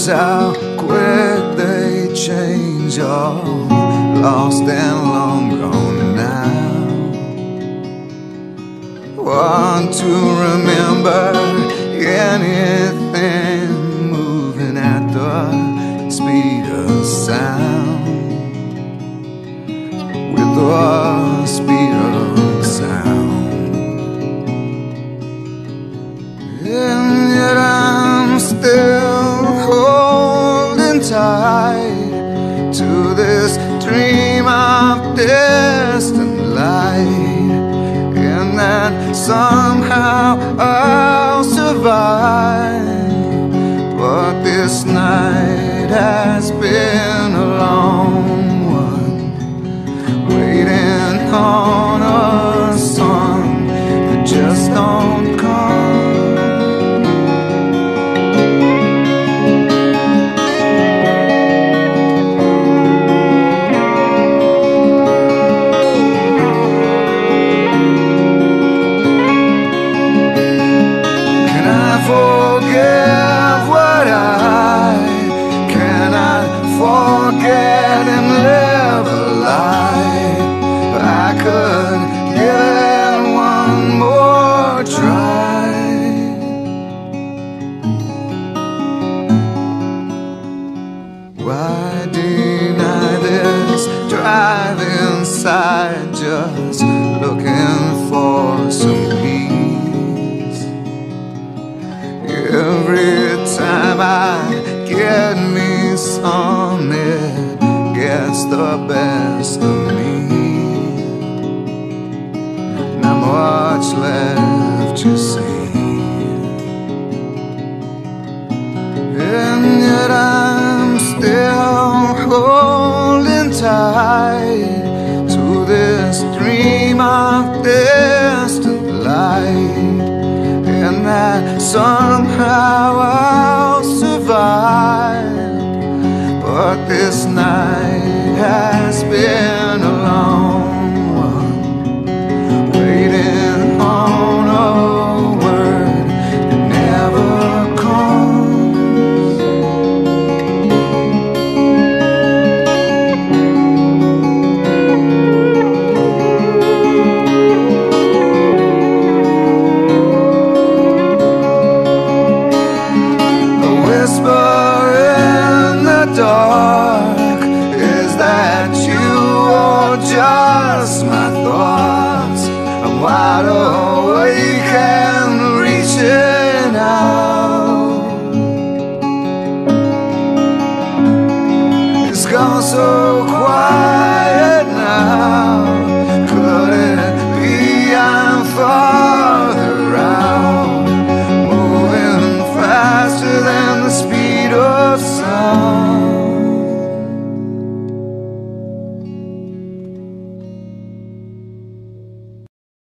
Watch how quick they change, all lost and long gone now. Want to remember anything moving at the speed of sound, with the speed of sound. And yet I'm still holding tight to this dream of distant light, and that somehow I'll survive. But this night has been a long one, waiting on a sun that just don't come. Forgive what forget and live a life. I could give it one more try. Why deny this drive inside, just looking for some peace? Every time I get me some, it gets the best of me. Not much left to see, and yet I'm still holding tight to this dream of distant light, and that somehow I'll survive. But this night has been a long one, waiting on a word that never comes. Dark, is that you or just my thoughts? I'm wide open.